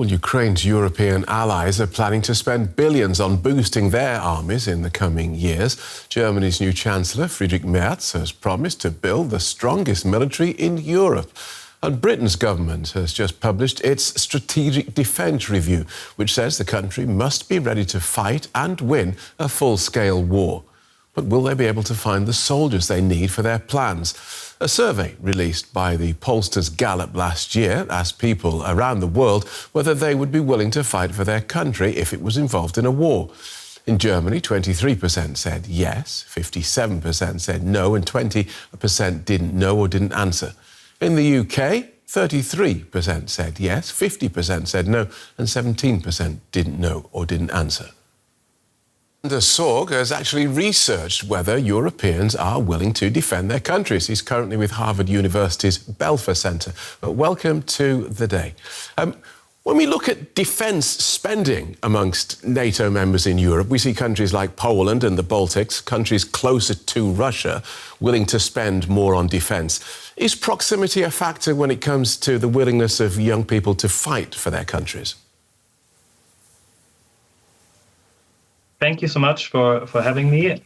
Well, Ukraine's European allies are planning to spend billions on boosting their armies in the coming years. Germany's new chancellor, Friedrich Merz, has promised to build the strongest military in Europe. And Britain's government has just published its Strategic Defence Review, which says the country must be ready to fight and win a full-scale war. But will they be able to find the soldiers they need for their plans? A survey released by the pollsters Gallup last year asked people around the world whether they would be willing to fight for their country if it was involved in a war. In Germany, 23% said yes, 57% said no, and 20% didn't know or didn't answer. In the UK, 33% said yes, 50% said no, and 17% didn't know or didn't answer. Sorg has actually researched whether Europeans are willing to defend their countries. He's currently with Harvard University's Belfer Centre. Welcome to the day. When we look at defence spending amongst NATO members in Europe, we see countries like Poland and the Baltics, countries closer to Russia, willing to spend more on defence. Is proximity a factor when it comes to the willingness of young people to fight for their countries? Thank you so much for having me.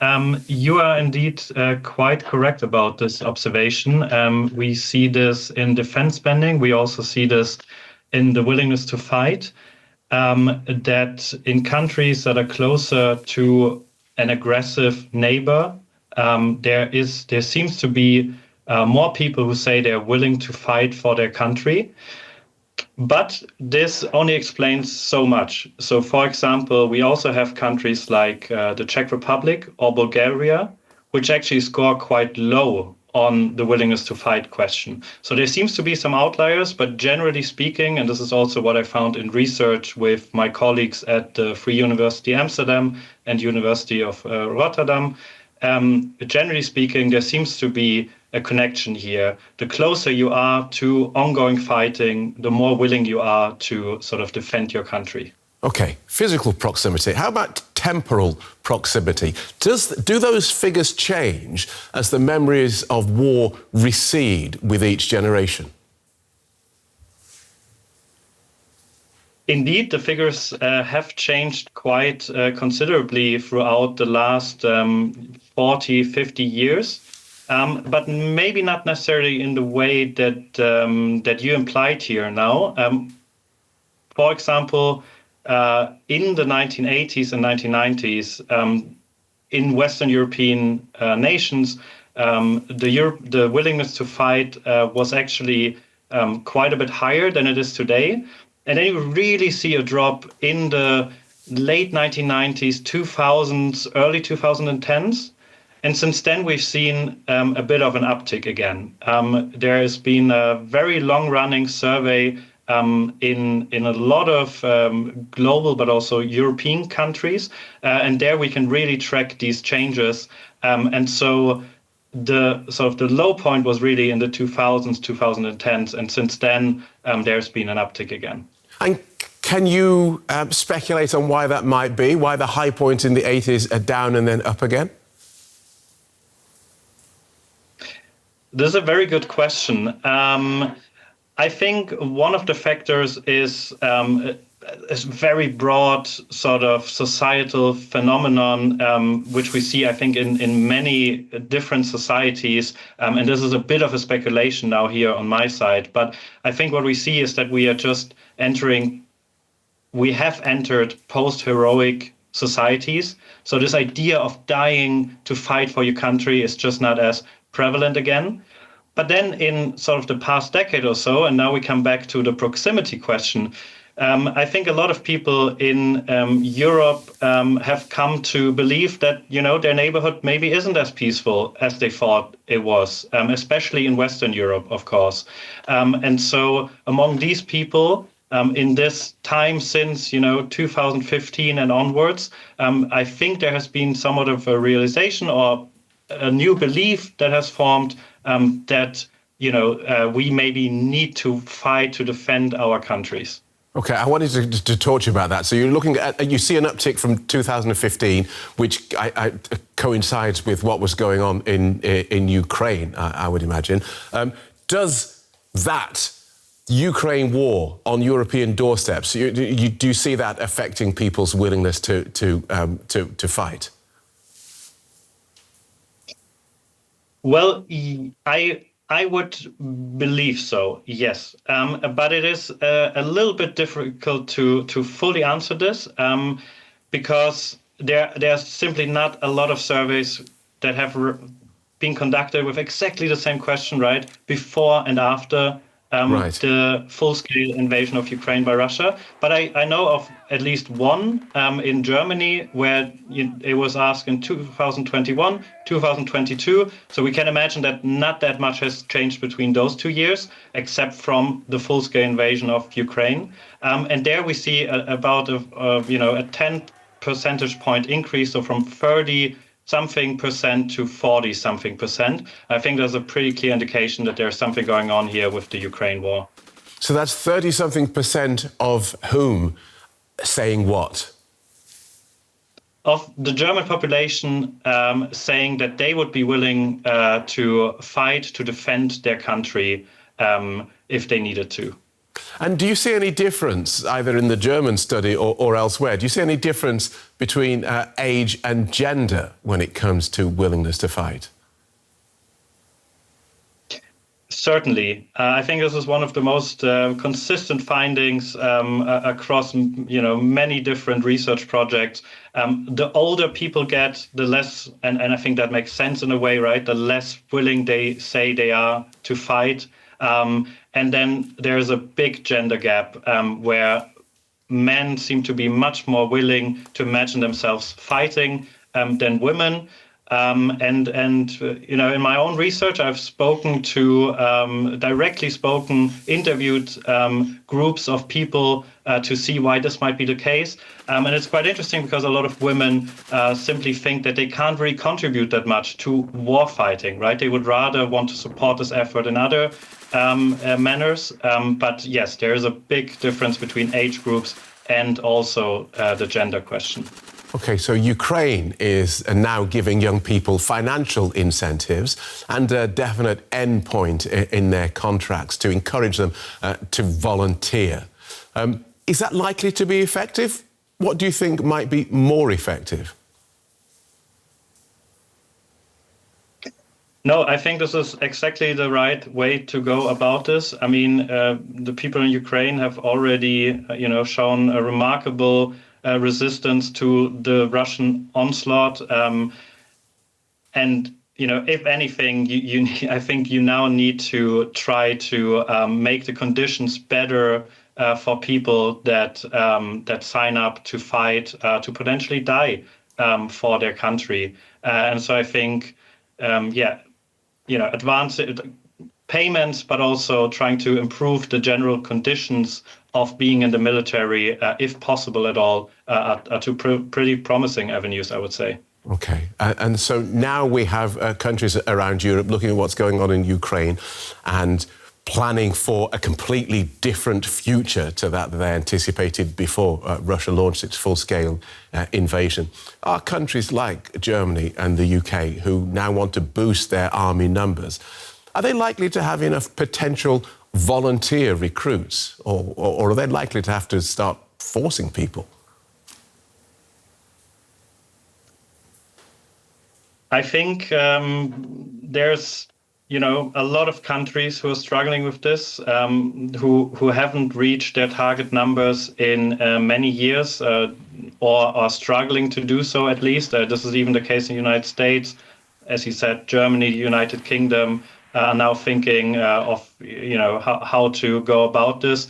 You are indeed quite correct about this observation. We see this in defense spending. We also see this in the willingness to fight, that in countries that are closer to an aggressive neighbor, there seems to be more people who say they're willing to fight for their country. But this only explains so much. So, for example, we also have countries like the Czech Republic or Bulgaria, which actually score quite low on the willingness to fight question. So there seems to be some outliers, but generally speaking, and this is also what I found in research with my colleagues at the Free University Amsterdam and University of Rotterdam, generally speaking, there seems to be a connection here. The closer you are to ongoing fighting, the more willing you are to sort of defend your country. OK, physical proximity. How about temporal proximity? Do those figures change as the memories of war recede with each generation? Indeed, the figures have changed quite considerably throughout the last 40, 50 years. But maybe not necessarily in the way that you implied here now. For example, in the 1980s and 1990s, in Western European nations, the willingness to fight was actually quite a bit higher than it is today. And then you really see a drop in the late 1990s, 2000s, early 2010s. And since then, we've seen a bit of an uptick again. There has been a very long-running survey in a lot of global but also European countries. And there we can really track these changes. And so the low point was really in the 2000s, 2010s. And since then, there's been an uptick again. And can you speculate on why that might be? Why the high points in the 80s are down and then up again? This is a very good question. I think one of the factors is a very broad sort of societal phenomenon, which we see, I think, in many different societies. And this is a bit of a speculation now here on my side. But I think what we see is that we have entered post-heroic societies. So this idea of dying to fight for your country is just not as prevalent again. But then in sort of the past decade or so, and now we come back to the proximity question, I think a lot of people in Europe have come to believe that, their neighborhood maybe isn't as peaceful as they thought it was, especially in Western Europe, of course. And so among these people, in this time since, 2015 and onwards, I think there has been somewhat of a realization or a new belief that has formed that, we maybe need to fight to defend our countries. OK, I wanted to talk to you about that. So you're looking at, you see an uptick from 2015, which coincides with what was going on in Ukraine, I would imagine. Does that Ukraine war on European doorsteps. Do you see that affecting people's willingness to fight? Well, I would believe so, yes. But it is a little bit difficult to fully answer this because there's simply not a lot of surveys that have been conducted with exactly the same question, right, before and after the full-scale invasion of Ukraine by Russia. But I know of at least one in Germany where it was asked in 2021, 2022. So we can imagine that not that much has changed between those 2 years, except from the full-scale invasion of Ukraine. And there we see about a 10 percentage point increase, so from 30-something percent to 40-something percent. I think there's a pretty clear indication that there's something going on here with the Ukraine war. So that's 30-something percent of whom saying what? Of the German population saying that they would be willing to fight, to defend their country if they needed to. And do you see any difference, either in the German study or elsewhere, do you see any difference between age and gender when it comes to willingness to fight? Certainly. I think this is one of the most consistent findings across many different research projects. The older people get, the less, and I think that makes sense in a way, right? The less willing they say they are to fight. And then there's a big gender gap where men seem to be much more willing to imagine themselves fighting than women. And in my own research, I've interviewed groups of people to see why this might be the case. And it's quite interesting because a lot of women simply think that they can't really contribute that much to war fighting, right? They would rather want to support this effort in other manners. But yes, there is a big difference between age groups and also the gender question. OK, so Ukraine is now giving young people financial incentives and a definite endpoint in their contracts to encourage them to volunteer. Is that likely to be effective? What do you think might be more effective? No, I think this is exactly the right way to go about this. I mean, the people in Ukraine have already, shown a remarkable resistance to the Russian onslaught. And, if anything, I think you now need to try to make the conditions better for people that sign up to fight, to potentially die for their country. And so I think, advance payments, but also trying to improve the general conditions of being in the military, if possible at all, are two pretty promising avenues, I would say. OK. And so now we have countries around Europe looking at what's going on in Ukraine and planning for a completely different future to that they anticipated before Russia launched its full-scale invasion. Are countries like Germany and the UK, who now want to boost their army numbers, are they likely to have enough potential volunteer recruits, or are they likely to have to start forcing people? I think there's a lot of countries who are struggling with this, who haven't reached their target numbers in many years, or are struggling to do so at least. This is even the case in the United States. As you said, Germany, the United Kingdom are now thinking of how to go about this.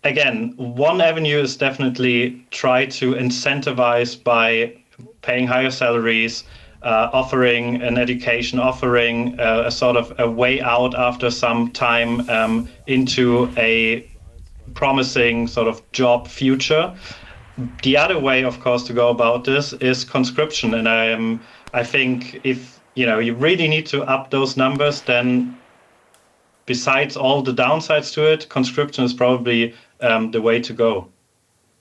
Again, one avenue is definitely try to incentivize by paying higher salaries, offering an education, offering a sort of a way out after some time into a promising sort of job future. The other way, of course, to go about this is conscription. And I think if you really need to up those numbers, then besides all the downsides to it, conscription is probably the way to go.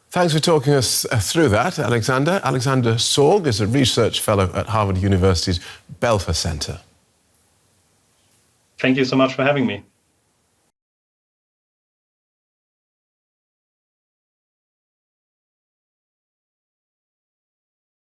Thanks for talking us through that, Alexander. Alexander Sorg is a research fellow at Harvard University's Belfer Center. Thank you so much for having me.